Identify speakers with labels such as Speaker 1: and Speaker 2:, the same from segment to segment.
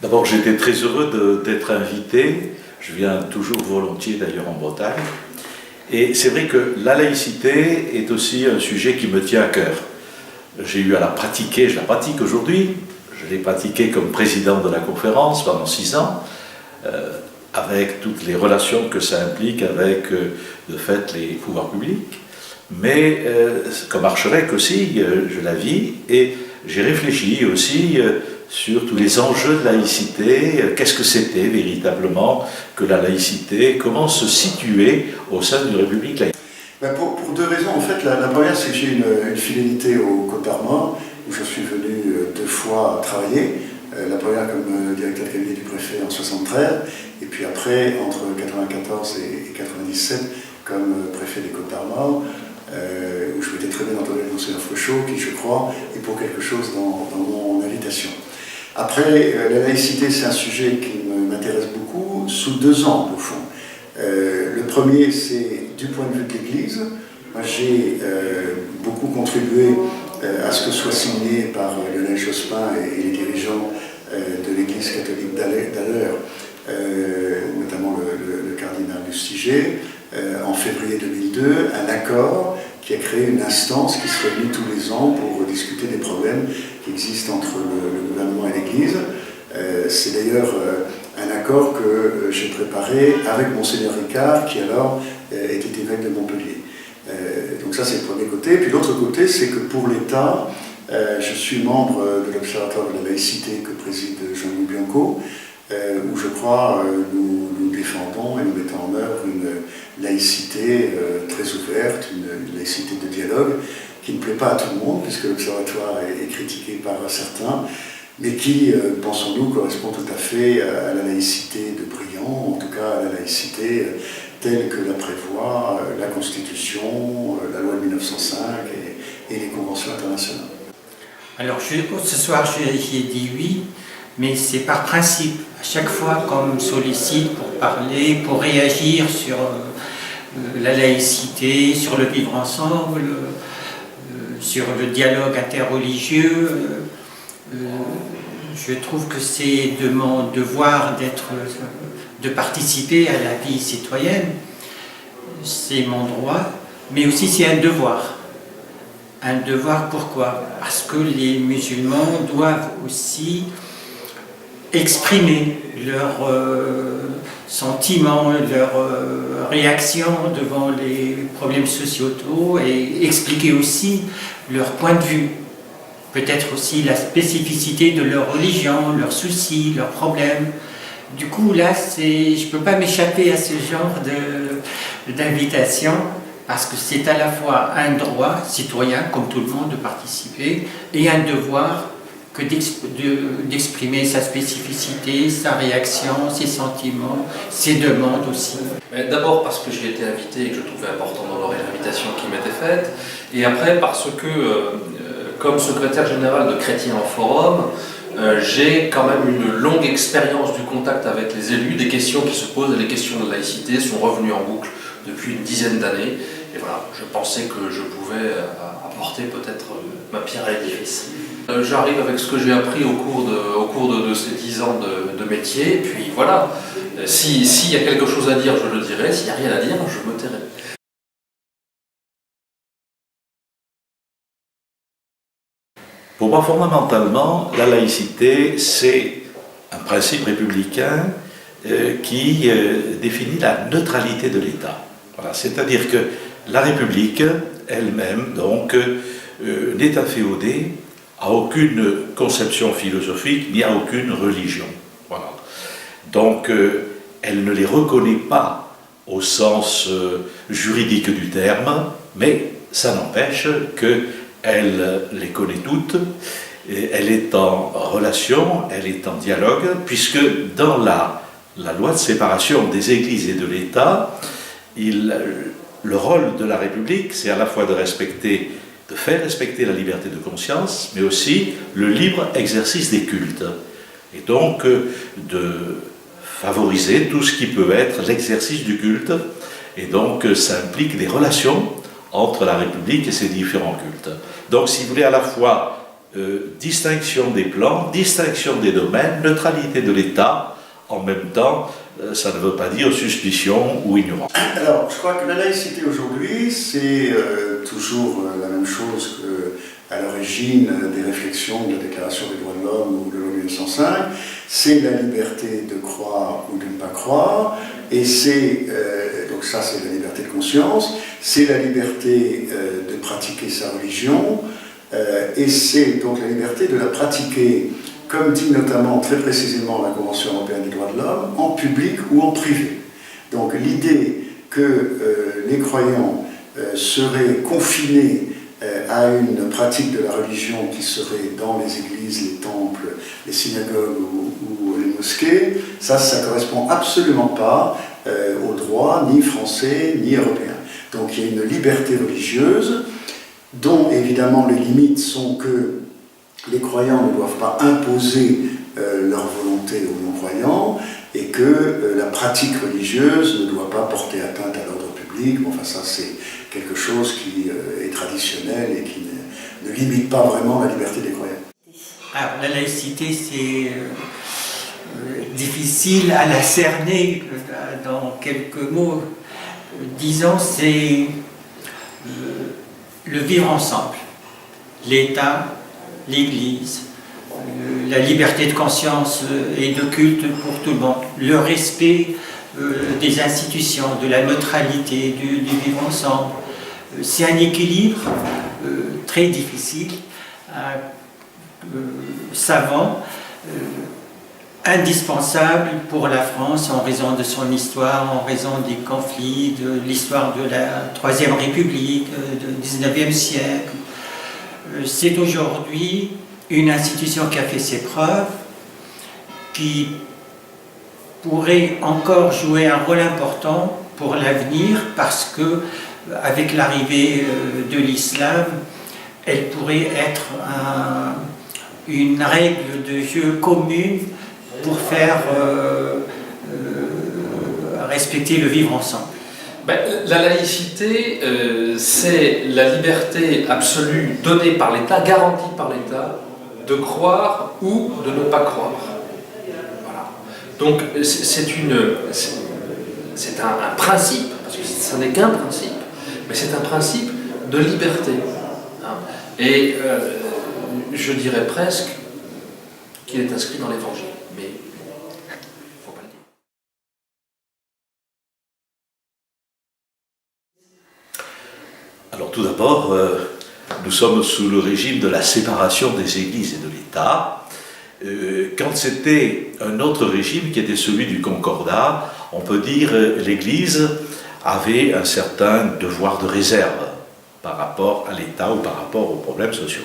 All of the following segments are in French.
Speaker 1: D'abord, j'étais très heureux d'être invité. Je viens toujours volontiers d'ailleurs en Bretagne. Et c'est vrai que la laïcité est aussi un sujet qui me tient à cœur. J'ai eu à la pratiquer, je la pratique aujourd'hui. Je l'ai pratiquée comme président de la conférence pendant 6 ans, avec toutes les relations que ça implique avec, de fait, les pouvoirs publics. Mais comme archevêque aussi, je la vis et j'ai réfléchi aussi sur tous les enjeux de laïcité, qu'est-ce que c'était véritablement que la laïcité, comment se situer au sein d'une république laïque.
Speaker 2: Pour 2 raisons. En fait, la première, c'est que j'ai une fidélité au Côte d'Armor, où je suis venu 2 fois travailler. La première comme directeur de cabinet du préfet en 1973, et puis après, entre 1994 et 1997, comme préfet des Côtes d'Armor, où je m'étais très bien entendu avec Monseigneur Fauchot, qui, je crois, est pour quelque chose dans mon invitation. Après, la laïcité, c'est un sujet qui m'intéresse beaucoup, sous 2 angles, au fond. Le premier, c'est du point de vue de l'Église. Moi, j'ai beaucoup contribué à ce que soit signé par Lionel Jospin et les dirigeants de l'Église catholique d'alors, notamment le cardinal Lustiger, en février 2002, un accord qui a créé une instance qui se réunit tous les ans pour discuter des problèmes qui existent entre le gouvernement et l'Église. C'est d'ailleurs un accord que j'ai préparé avec Monseigneur Ricard, qui alors était évêque de Montpellier. Donc ça, c'est le premier côté. Puis l'autre côté, c'est que pour l'État, je suis membre de l'Observatoire de la laïcité que préside Jean-Louis Bianco, où je crois nous défendons et nous mettons en œuvre une laïcité très ouverte, une laïcité de dialogue, qui ne plaît pas à tout le monde, puisque l'Observatoire est critiqué par certains, mais qui, pensons-nous, correspond tout à fait à la laïcité de Briand, en tout cas à la laïcité telle que la prévoit la Constitution, la loi de 1905 et les conventions internationales.
Speaker 3: Alors ce soir j'ai dit oui, mais c'est par principe. À chaque fois qu'on me sollicite pour parler, pour réagir sur la laïcité, sur le vivre ensemble, sur le dialogue interreligieux, je trouve que c'est de mon devoir de participer à la vie citoyenne. C'est mon droit, mais aussi c'est un devoir. Un devoir, pourquoi? Parce que les musulmans doivent aussi exprimer leurs sentiments, leurs réactions devant les problèmes sociétaux et expliquer aussi leur point de vue. Peut-être aussi la spécificité de leur religion, leurs soucis, leurs problèmes. Du coup, là, je ne peux pas m'échapper à ce genre d'invitation, parce que c'est à la fois un droit citoyen, comme tout le monde, de participer, et un devoir que d'exprimer sa spécificité, sa réaction, ses sentiments, ses demandes aussi.
Speaker 4: D'abord parce que j'ai été invité et que je trouvais important d'honorer l'invitation qui m'était faite, et après parce que, comme secrétaire général de Chrétiens en Forum, j'ai quand même une longue expérience du contact avec les élus, des questions qui se posent, les questions de laïcité sont revenues en boucle depuis une dizaine d'années, et voilà, je pensais que je pouvais apporter peut-être ma pierre à l'édifice. J'arrive avec ce que j'ai appris au cours de ces 10 ans de métier, et puis voilà, s'il y a quelque chose à dire, je le dirai, s'il n'y a rien à dire, je me tairai.
Speaker 1: Pour moi, fondamentalement, la laïcité, c'est un principe républicain qui définit la neutralité de l'État. Voilà, c'est-à-dire que la République elle-même, donc, n'est inféodée à aucune conception philosophique ni à aucune religion. Voilà. Donc, elle ne les reconnaît pas au sens juridique du terme, mais ça n'empêche qu'elle les connaît toutes, et elle est en relation, elle est en dialogue, puisque dans la loi de séparation des églises et de l'État, le rôle de la République, c'est à la fois de faire respecter la liberté de conscience, mais aussi le libre exercice des cultes. Et donc, de favoriser tout ce qui peut être l'exercice du culte. Et donc, ça implique des relations entre la République et ses différents cultes. Donc, si vous voulez, à la fois distinction des plans, distinction des domaines, neutralité de l'État. En même temps, ça ne veut pas dire suspicion ou ignorance.
Speaker 2: Alors, je crois que la laïcité aujourd'hui, c'est toujours la même chose qu'à l'origine des réflexions de la Déclaration des droits de l'homme ou de l'ONU 1905. C'est la liberté de croire ou de ne pas croire, et c'est, donc ça c'est la liberté de conscience, c'est la liberté de pratiquer sa religion, et c'est donc la liberté de la pratiquer, comme dit notamment très précisément la Convention européenne des droits de l'homme, en public ou en privé. Donc l'idée que les croyants seraient confinés à une pratique de la religion qui serait dans les églises, les temples, les synagogues ou les mosquées, ça ne correspond absolument pas au droit ni français ni européen. Donc il y a une liberté religieuse dont évidemment les limites sont que les croyants ne doivent pas imposer leur volonté aux non-croyants et que la pratique religieuse ne doit pas porter atteinte à l'ordre public. Bon, enfin ça c'est quelque chose qui est traditionnel et qui ne limite pas vraiment la liberté des croyants.
Speaker 3: Alors la laïcité c'est difficile à la cerner dans quelques mots. Disons c'est le vivre ensemble, l'État, l'Église, la liberté de conscience et de culte pour tout le monde, le respect des institutions, de la neutralité, du vivre ensemble. C'est un équilibre très difficile, savant, indispensable pour la France en raison de son histoire, en raison des conflits, de l'histoire de la Troisième République, du XIXe siècle. C'est aujourd'hui une institution qui a fait ses preuves, qui pourrait encore jouer un rôle important pour l'avenir parce que, avec l'arrivée de l'islam, elle pourrait être une règle de jeu commune pour faire respecter le vivre ensemble.
Speaker 4: Ben, la laïcité, c'est la liberté absolue donnée par l'État, garantie par l'État, de croire ou de ne pas croire. Voilà. Donc c'est un principe, parce que ce n'est qu'un principe, mais c'est un principe de liberté. Hein. Et je dirais presque qu'il est inscrit dans l'Évangile. Mais faut pas le dire.
Speaker 1: Alors tout d'abord, nous sommes sous le régime de la séparation des églises et de l'État. Quand c'était un autre régime qui était celui du Concordat, on peut dire l'Église avait un certain devoir de réserve par rapport à l'État ou par rapport aux problèmes sociaux.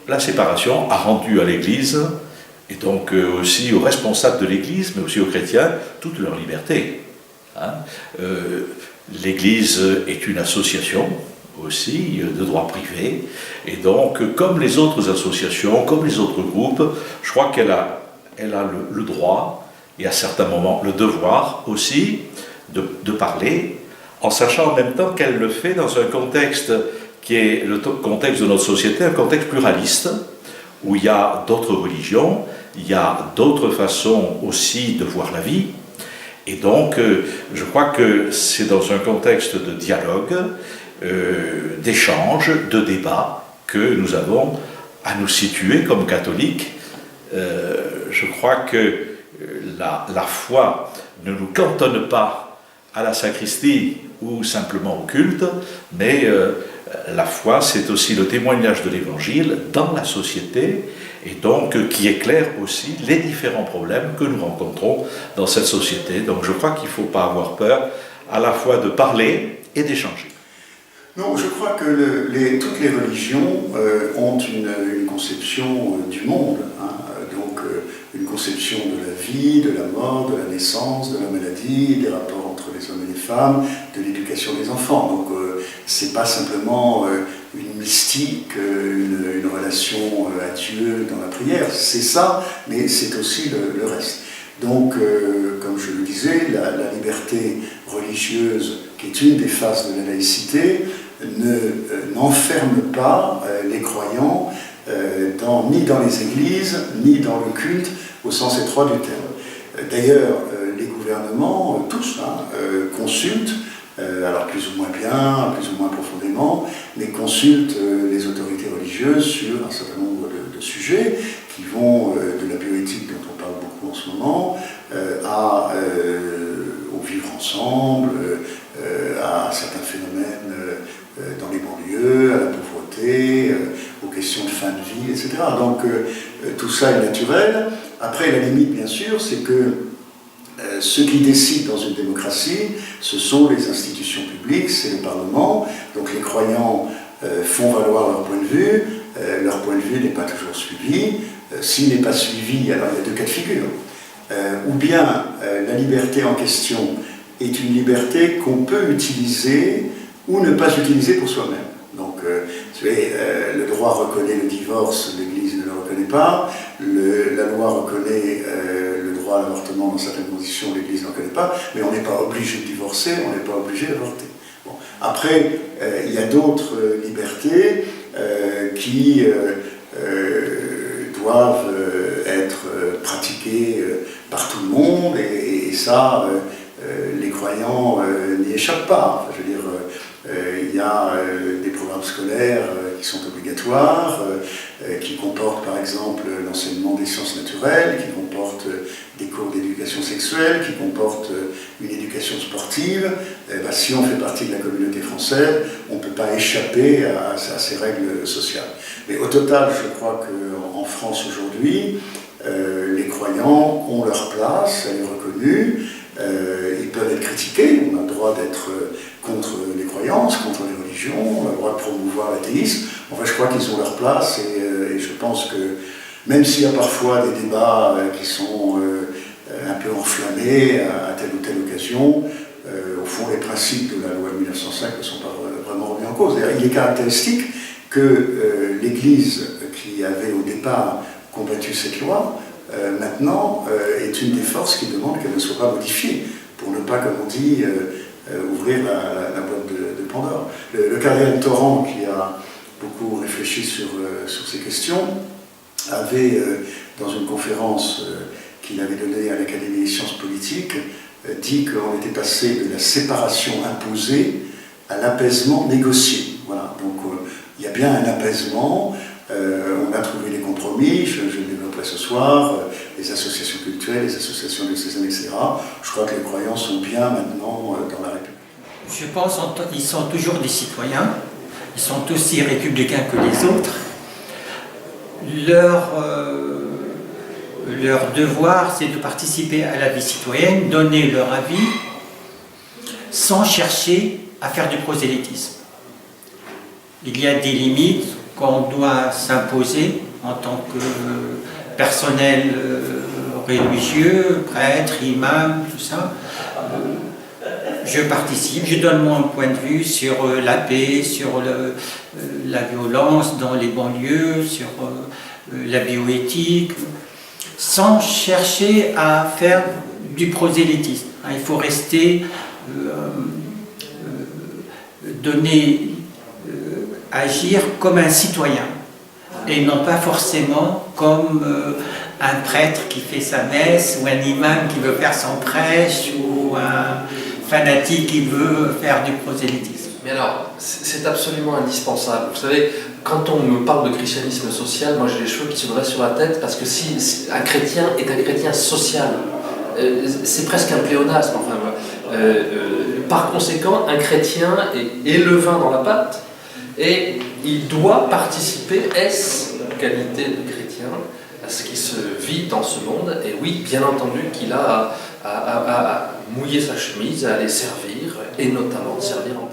Speaker 1: La séparation a rendu à l'Église, et donc aussi aux responsables de l'Église, mais aussi aux chrétiens, toute leur liberté. Hein. L'Église est une association aussi de droit privé, et donc comme les autres associations, comme les autres groupes, je crois qu'elle a le droit, et à certains moments le devoir aussi, de parler, en sachant en même temps qu'elle le fait dans un contexte qui est le contexte de notre société, un contexte pluraliste, où il y a d'autres religions, il y a d'autres façons aussi de voir la vie, et donc je crois que c'est dans un contexte de dialogue, d'échange, de débat, que nous avons à nous situer comme catholiques. Je crois que la foi ne nous cantonne pas à la sacristie ou simplement au culte, mais la foi, c'est aussi le témoignage de l'Évangile dans la société, et donc qui éclaire aussi les différents problèmes que nous rencontrons dans cette société. Donc je crois qu'il ne faut pas avoir peur à la fois de parler et d'échanger.
Speaker 2: Non, je crois que toutes les religions ont une conception du monde, hein, donc une conception de la vie, de la mort, de la naissance, de la maladie, des rapports entre les hommes et les femmes, de l'éducation des enfants. Donc c'est pas simplement une mystique, une relation à Dieu dans la prière, c'est ça, mais c'est aussi le reste. Donc, comme je le disais, la liberté religieuse, qui est une des phases de la laïcité, n'enferme pas les croyants ni dans les églises, ni dans le culte au sens étroit du terme. D'ailleurs, les gouvernements, tous, consultent, alors plus ou moins bien, plus ou moins profondément, mais consultent les autorités religieuses sur un certain nombre de sujets qui vont de la bioéthique dont on parle beaucoup en ce moment, au vivre ensemble, à certains phénomènes dans les banlieues, à la pauvreté, aux questions de fin de vie, etc. Donc tout ça est naturel. Après, la limite, bien sûr, c'est que ceux qui décident dans une démocratie, ce sont les institutions publiques, c'est le Parlement. Donc les croyants font valoir leur point de vue. Leur point de vue n'est pas toujours suivi. S'il n'est pas suivi, alors il y a deux cas de figure. Ou bien la liberté en question est une liberté qu'on peut utiliser ou ne pas utiliser pour soi-même. Donc, le droit reconnaît le divorce, l'Église ne le reconnaît pas. La loi reconnaît le droit à l'avortement dans certaines conditions, l'Église ne le reconnaît pas. Mais on n'est pas obligé de divorcer, on n'est pas obligé d'avorter. Bon. Après, il y a d'autres libertés qui doivent être pratiquées par tout le monde, et ça, les croyants n'y échappent pas. Enfin, je veux dire, il y a des programmes scolaires qui sont obligatoires, qui comportent par exemple l'enseignement des sciences naturelles, qui comportent des cours d'éducation sexuelle, qui comportent une éducation sportive. Si on fait partie de la communauté française, on ne peut pas échapper à ces règles sociales. Mais au total, je crois qu'en France aujourd'hui, les croyants ont leur place, elle est reconnue. Ils peuvent être critiqués, on a le droit d'être contre les croyances, contre les religions, on a le droit de promouvoir l'athéisme. Enfin, je crois qu'ils ont leur place, et je pense que même s'il y a parfois des débats qui sont un peu enflammés à telle ou telle occasion, au fond, les principes de la loi de 1905 ne sont pas vraiment remis en cause. D'ailleurs, il est caractéristique que l'Église, qui avait au départ combattu cette loi, maintenant est une des forces qui demande qu'elle ne soit pas modifiée, pour ne pas, comme on dit, ouvrir la boîte de Pandore. Le cardinal Torrent, qui a beaucoup réfléchi sur ces questions, avait, dans une conférence qu'il avait donnée à l'Académie des sciences politiques, dit qu'on était passé de la séparation imposée à l'apaisement négocié. Voilà. Donc il y a bien un apaisement. On a trouvé des compromis, je le développerai ce soir, les associations culturelles, les associations diocésaines, etc. Je crois que les croyants sont bien maintenant dans la République.
Speaker 3: Je pense qu'ils sont toujours des citoyens, ils sont aussi républicains que les autres. Leur devoir, c'est de participer à la vie citoyenne, donner leur avis, sans chercher à faire du prosélytisme. Il y a des limites qu'on doit s'imposer en tant que personnel religieux, prêtre, imam, tout ça. Je participe, je donne mon point de vue sur la paix, sur la violence dans les banlieues, sur la bioéthique, sans chercher à faire du prosélytisme. Il faut rester, agir comme un citoyen, et non pas forcément comme un prêtre qui fait sa messe, ou un imam qui veut faire son prêche, ou un fanatique qui veut faire du prosélytisme.
Speaker 4: Mais alors, c'est absolument indispensable. Vous savez, quand on me parle de christianisme social, moi j'ai les cheveux qui se dressent sur la tête, parce que si un chrétien est un chrétien social, c'est presque un pléonasme. Enfin, par conséquent, un chrétien est levain dans la pâte, et il doit participer, est-ce qualité de chrétien, à ce qui se vit dans ce monde. Et oui, bien entendu qu'il a à mouiller sa chemise, à aller servir, et notamment servir en